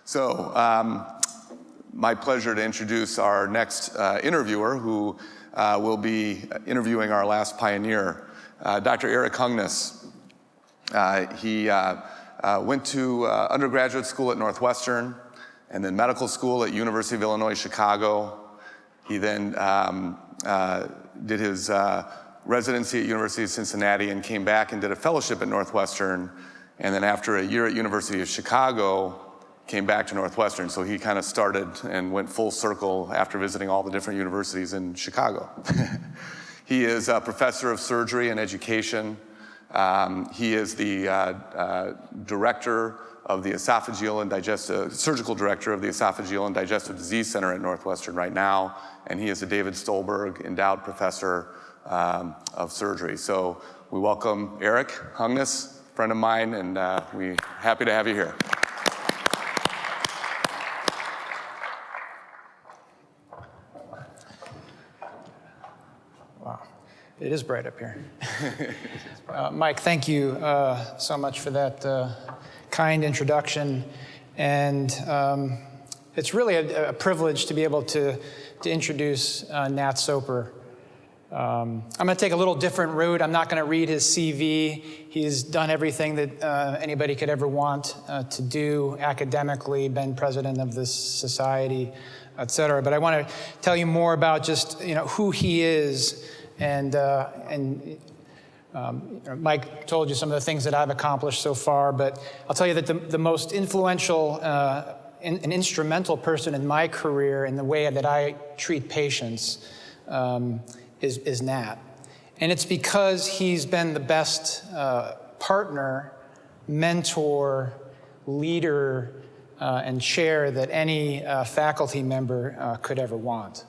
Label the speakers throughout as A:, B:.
A: So, my pleasure to introduce our next interviewer who will be interviewing our last pioneer, Dr. Eric Hungness. He went to undergraduate school at Northwestern and then medical school at University of Illinois, Chicago. He then did his residency at University of Cincinnati and came back and did a fellowship at Northwestern. And then after a year at University of Chicago, came back to Northwestern. So he kind of started and went full circle after visiting all the different universities in Chicago. He is a professor of surgery and education. He is the director of the esophageal and digestive, surgical director of the Esophageal and Digestive Disease Center at Northwestern right now. And he is a David Stolberg Endowed Professor of Surgery. So we welcome Eric Hungness, friend of mine, and we're happy to have you here.
B: Wow, it is bright up here. Mike, thank you so much for that kind introduction. And it's really a privilege to be able to introduce Nat Soper. I'm going to take a little different route. I'm not going to read his CV. He's done everything that anybody could ever want to do academically, been president of this society, et cetera. But I want to tell you more about just who he is, and Mike told you some of the things that I've accomplished so far. But I'll tell you that the most influential and instrumental person in my career in the way that I treat patients is Nat. And it's because he's been the best partner, mentor, leader, and chair that any faculty member could ever want.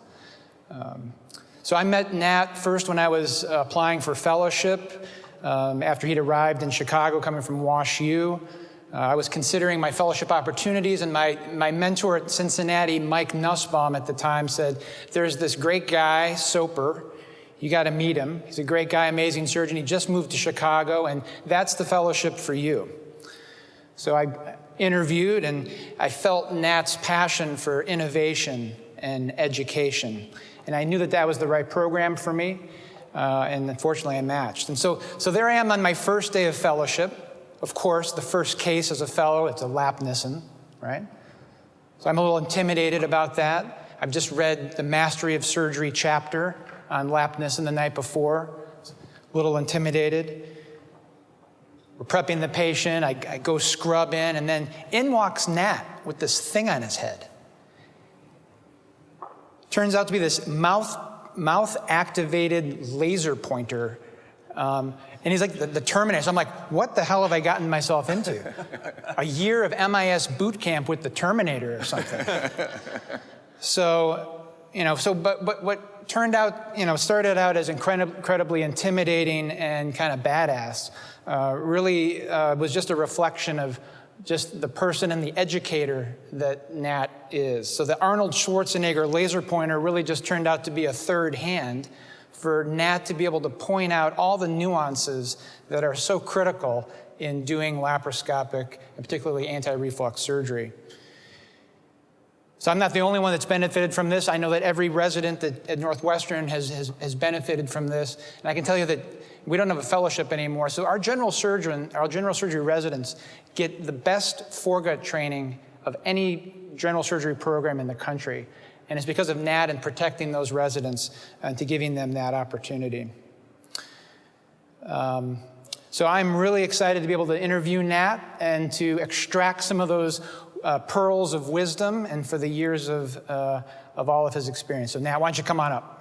B: So I met Nat first when I was applying for fellowship after he'd arrived in Chicago coming from WashU. I was considering my fellowship opportunities, and my mentor at Cincinnati, Mike Nussbaum at the time, said, there's this great guy, Soper. You got to meet him. He's a great guy, amazing surgeon. He just moved to Chicago, and that's the fellowship for you. So I interviewed, and I felt Nat's passion for innovation and education. And I knew that that was the right program for me, and unfortunately I matched. And so there I am on my first day of fellowship. Of course, the first case as a fellow, it's a lap Nissen, right? So I'm a little intimidated about that. I've just read the Mastery of Surgery chapter on lap Nissen the night before. A little intimidated. We're prepping the patient. I go scrub in, and then in walks Nat with this thing on his head. Turns out to be this mouth-activated laser pointer. And he's like the Terminator. So I'm like, what the hell have I gotten myself into? A year of MIS boot camp with the Terminator or something. But what turned out, started out as incredibly intimidating and kind of badass, really was just a reflection of just the person and the educator that Nat is. So the Arnold Schwarzenegger laser pointer really just turned out to be a third hand for Nat to be able to point out all the nuances that are so critical in doing laparoscopic and particularly anti-reflux surgery. So I'm not the only one that's benefited from this. I know that every resident at Northwestern has benefited from this. And I can tell you that we don't have a fellowship anymore. So our general surgery residents get the best foregut training of any general surgery program in the country. And it's because of Nat and protecting those residents and to giving them that opportunity. So I'm really excited to be able to interview Nat and to extract some of those pearls of wisdom and for the years of all of his experience. So Nat, why don't you come on up?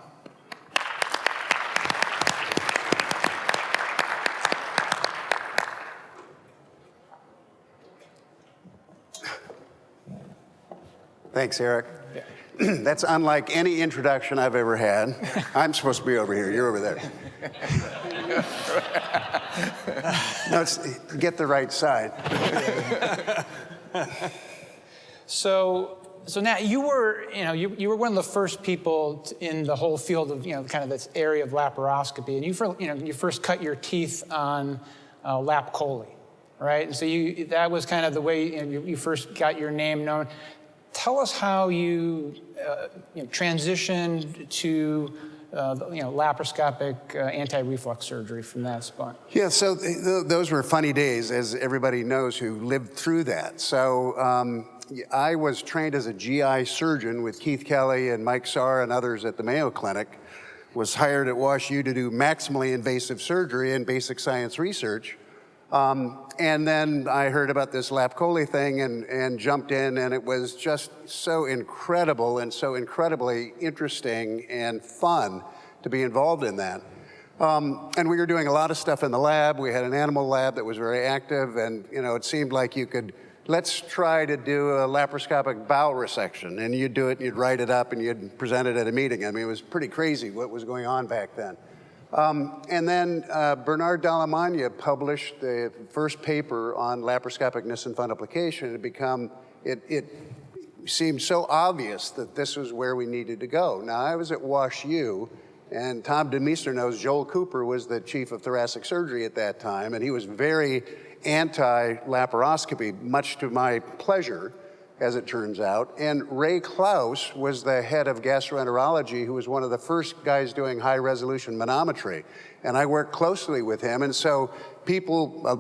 C: Thanks, Eric. That's unlike any introduction I've ever had. I'm supposed to be over here. You're over there. No, get the right side. So Nat, you were one of the first people in the whole field of kind of this area of laparoscopy, and you first cut your teeth on lap chole.
B: right? And so that was kind of the way you first got your name known. Tell us how you, transitioned to laparoscopic anti-reflux surgery from that spot.
D: Yeah, so those were funny days, as everybody knows who lived through that. So I was trained as a GI surgeon with Keith Kelly and Mike Sarr and others at the Mayo Clinic, was hired at WashU to do maximally invasive surgery and basic science research. And then I heard about this lap chole thing and jumped in, and it was just so incredible and so incredibly interesting and fun to be involved in that. And we were doing a lot of stuff in the lab. We had an animal lab that was very active, and it seemed like you could, let's try to do a laparoscopic bowel resection, and you'd do it, and you'd write it up, and you'd present it at a meeting. I mean, it was pretty crazy what was going on back then. And then Bernard Dallemagne published the first paper on laparoscopic Nissen fundoplication. It seemed so obvious that this was where we needed to go. Now, I was at WashU, and Tom DeMeester knows Joel Cooper was the chief of thoracic surgery at that time, and he was very anti-laparoscopy, much to my pleasure, as it turns out. And Ray Klaus was the head of gastroenterology, who was one of the first guys doing high-resolution manometry. And I worked closely with him. And so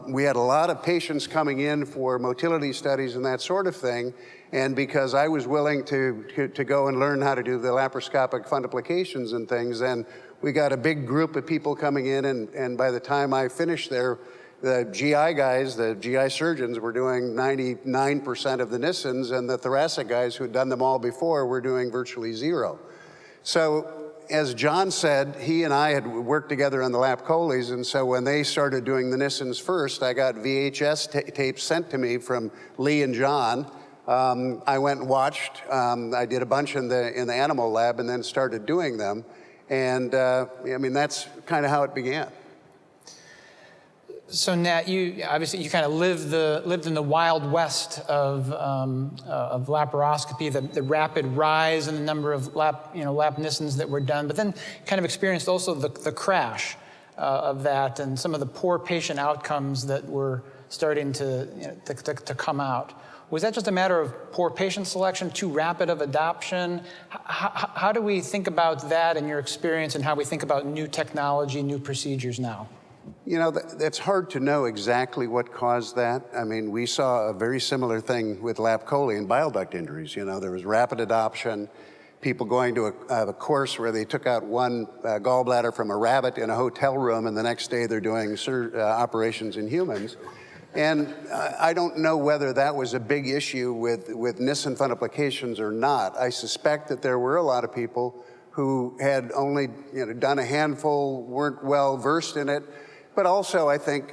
D: we had a lot of patients coming in for motility studies and that sort of thing. And because I was willing to go and learn how to do the laparoscopic fundoplications and things, then we got a big group of people coming in. And by the time I finished there, the GI guys, the GI surgeons, were doing 99% of the Nissens, and the thoracic guys who had done them all before were doing virtually zero. So, as John said, he and I had worked together on the lap choles, and so when they started doing the Nissens first, I got VHS tapes sent to me from Lee and John. I went and watched. I did a bunch in the animal lab, and then started doing them. And that's kind of how it began.
B: So Nat, you obviously kind of lived in the wild west of laparoscopy, the rapid rise in the number of lap Nissens that were done, but then kind of experienced also the crash of that and some of the poor patient outcomes that were starting to come out. Was that just a matter of poor patient selection, too rapid of adoption? How do we think about that in your experience, and how we think about new technology, new procedures now?
D: It's hard to know exactly what caused that. I mean, we saw a very similar thing with lap chole and bile duct injuries. There was rapid adoption, people going to a course where they took out one gallbladder from a rabbit in a hotel room, and the next day they're doing operations in humans. And I don't know whether that was a big issue with Nissen fundoplications or not. I suspect that there were a lot of people who had only done a handful, weren't well versed in it. But also, I think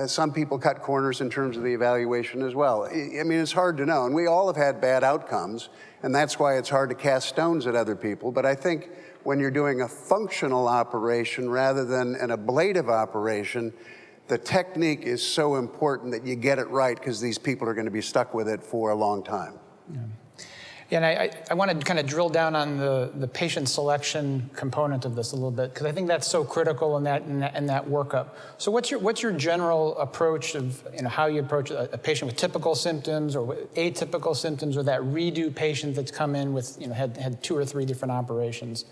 D: some people cut corners in terms of the evaluation as well. I mean, it's hard to know, and we all have had bad outcomes, and that's why it's hard to cast stones at other people. But I think when you're doing a functional operation rather than an ablative operation, the technique is so important that you get it right, because these people are going to be stuck with it for a long time.
B: Yeah. And I want to kind of drill down on the patient selection component of this a little bit, because I think that's so critical in that workup. So what's your general approach of how you approach a patient with typical symptoms or atypical symptoms, or that redo patient that's come in with had 2 or 3 different operations?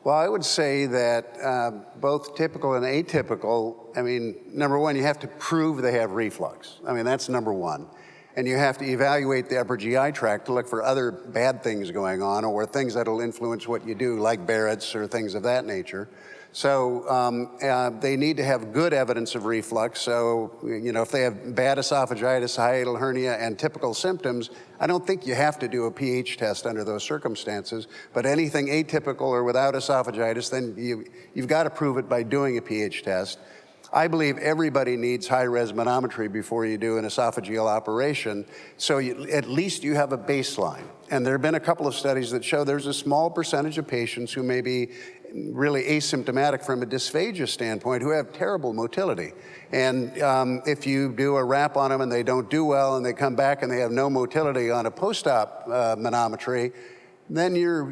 D: Well, I would say that both typical and atypical, I mean, number one, you have to prove they have reflux. I mean, that's number one. And you have to evaluate the upper GI tract to look for other bad things going on, or things that'll influence what you do, like Barrett's or things of that nature. So they need to have good evidence of reflux. So, if they have bad esophagitis, hiatal hernia, and typical symptoms, I don't think you have to do a pH test under those circumstances. But anything atypical or without esophagitis, then you've got to prove it by doing a pH test. I believe everybody needs high-res manometry before you do an esophageal operation, so at least you have a baseline. And there have been a couple of studies that show there's a small percentage of patients who may be really asymptomatic from a dysphagia standpoint who have terrible motility. And if you do a wrap on them and they don't do well and they come back and they have no motility on a post-op manometry, then you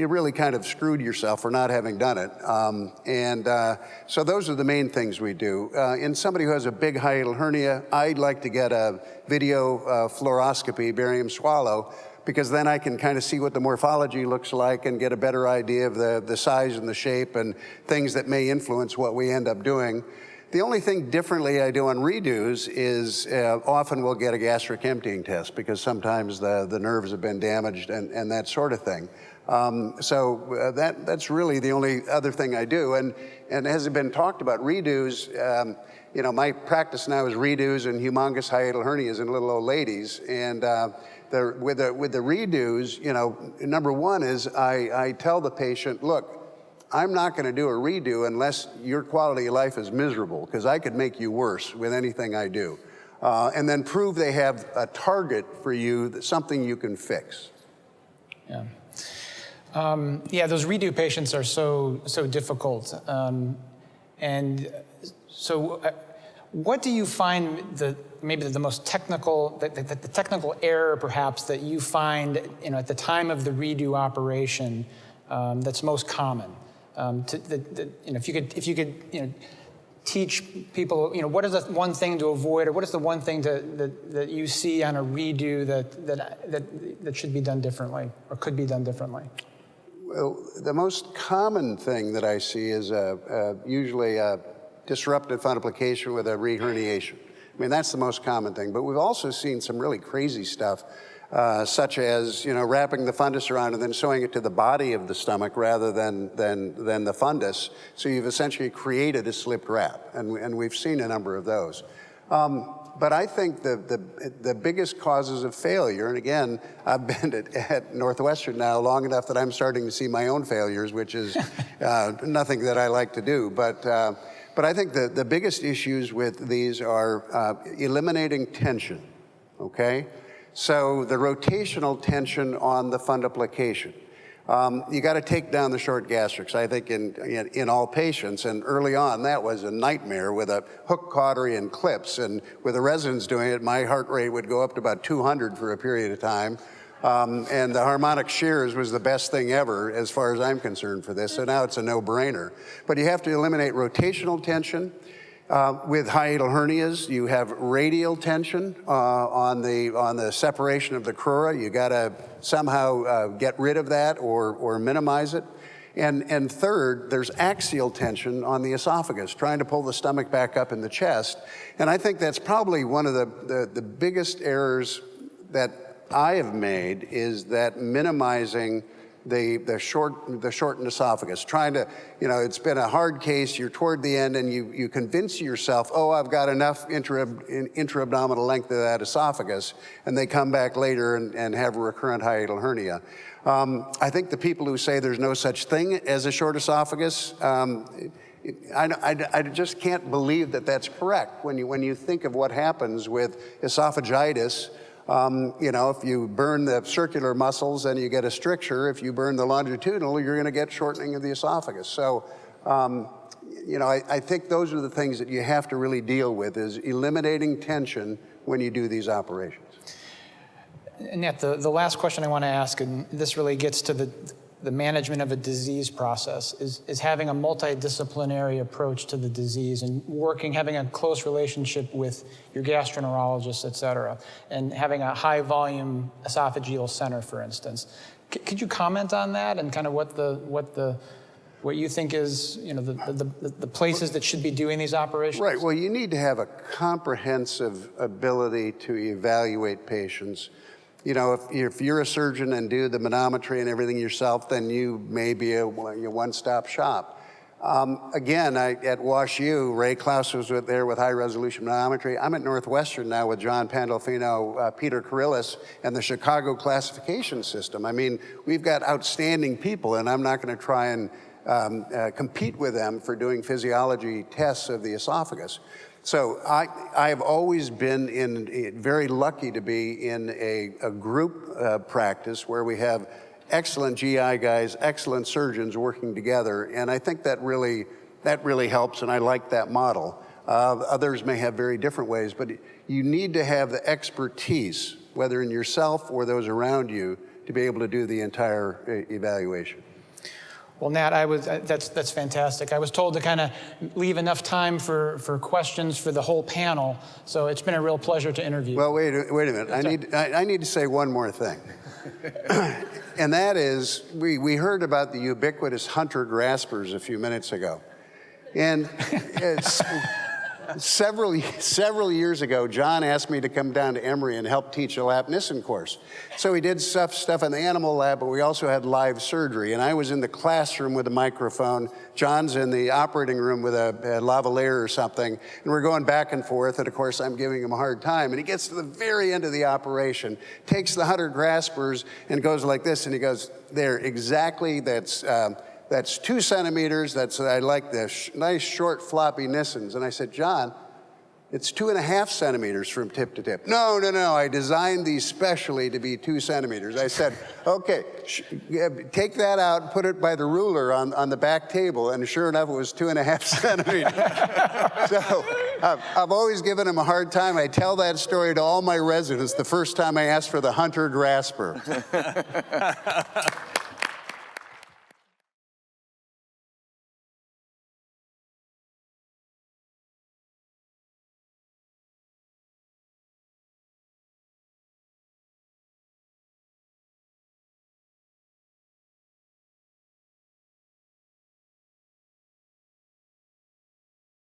D: really kind of screwed yourself for not having done it. So those are the main things we do. In somebody who has a big hiatal hernia, I'd like to get a video fluoroscopy, barium swallow, because then I can kind of see what the morphology looks like and get a better idea of the size and the shape and things that may influence what we end up doing. The only thing differently I do on redos is often we'll get a gastric emptying test because sometimes the nerves have been damaged and that sort of thing. So that's really the only other thing I do. And as has been talked about, redos, you know, my practice now is redos and humongous hiatal hernias in little old ladies. And with the redos, you know, number one is I tell the patient, look, I'm not going to do a redo unless your quality of life is miserable, because I could make you worse with anything I do. And then prove they have a target for you, something you can fix.
B: Yeah. Yeah, those redo patients are so difficult. And so what do you find maybe the most technical, the technical error perhaps that you find, you know, at the time of the redo operation that's most common? You know, if you could, you know, teach people, you know, what is the one thing to avoid, or what is the one thing that you see on a redo that should be done differently, or could be done differently?
D: Well, the most common thing that I see is usually a disrupted fundoplication with a reherniation. I mean, that's the most common thing. But we've also seen some really crazy stuff, such as, you know, wrapping the fundus around and then sewing it to the body of the stomach rather than the fundus. So you've essentially created a slipped wrap, and we've seen a number of those. But I think the biggest causes of failure, and again, I've been at Northwestern now long enough that I'm starting to see my own failures, which is nothing that I like to do. But I think the biggest issues with these are eliminating tension, okay? So the rotational tension on the fundoplication. You got to take down the short gastrics, I think, in all patients. And early on, that was a nightmare with a hook cautery and clips. And with the residents doing it, my heart rate would go up to about 200 for a period of time. And the harmonic shears was the best thing ever, as far as I'm concerned, for this. So now it's a no-brainer. But you have to eliminate rotational tension. With hiatal hernias, you have radial tension on the separation of the crura. You got to somehow get rid of that or minimize it. And third, there's axial tension on the esophagus, trying to pull the stomach back up in the chest. And I think that's probably one of the biggest errors that I have made, is that minimizing the shortened esophagus, trying to, you know, it's been a hard case, you're toward the end and you convince yourself, oh, I've got enough intra-abdominal length of that esophagus, and they come back later and have a recurrent hiatal hernia. I think the people who say there's no such thing as a short esophagus, I just can't believe that that's correct when you think of what happens with esophagitis. You know, if you burn the circular muscles, then you get a stricture. If you burn the longitudinal, you're going to get shortening of the esophagus. So, you know, I think those are the things that you have to really deal with, is eliminating tension when you do these operations.
B: Nat, the last question I want to ask, and this really gets to the management of a disease process, is having a multidisciplinary approach to the disease and having a close relationship with your gastroenterologist, et cetera, and having a high volume esophageal center, for instance. Could you comment on that and kind of what you think is, you know, the places that should be doing these operations?
D: Right, well, you need to have a comprehensive ability to evaluate patients. You know, if you're a surgeon and do the manometry and everything yourself, then you may be a one-stop shop. Again, at WashU, Ray Klaus was there with high-resolution manometry. I'm at Northwestern now with John Pandolfino, Peter Karillis, and the Chicago classification system. I mean, we've got outstanding people, and I'm not going to try and compete with them for doing physiology tests of the esophagus. So I have always been very lucky to be in a group practice where we have excellent GI guys, excellent surgeons working together, and I think that really helps, and I like that model. Others may have very different ways, but you need to have the expertise, whether in yourself or those around you, to be able to do the entire evaluation.
B: Well, Nat, that's fantastic. I was told to kind of leave enough time for questions for the whole panel, so it's been a real pleasure to interview.
D: Well, wait a minute. I need to say one more thing. And that is, we heard about the ubiquitous hunter graspers a few minutes ago. And it's, several years ago, John asked me to come down to Emory and help teach a lapnicin course. So we did stuff in the animal lab, but we also had live surgery. And I was in the classroom with a microphone. John's in the operating room with a lavalier or something. And we're going back and forth. And of course, I'm giving him a hard time. And he gets to the very end of the operation, takes the hunter graspers and goes like this. And he goes, there, exactly, that's 2 centimeters. I like this nice short floppy Nissens. And I said, John, it's 2.5 centimeters from tip to tip. No, I designed these specially to be 2 centimeters. I said, okay, take that out and put it by the ruler on the back table. And sure enough, it was 2.5 centimeters. So I've always given him a hard time. I tell that story to all my residents the first time I asked for the hunter grasper.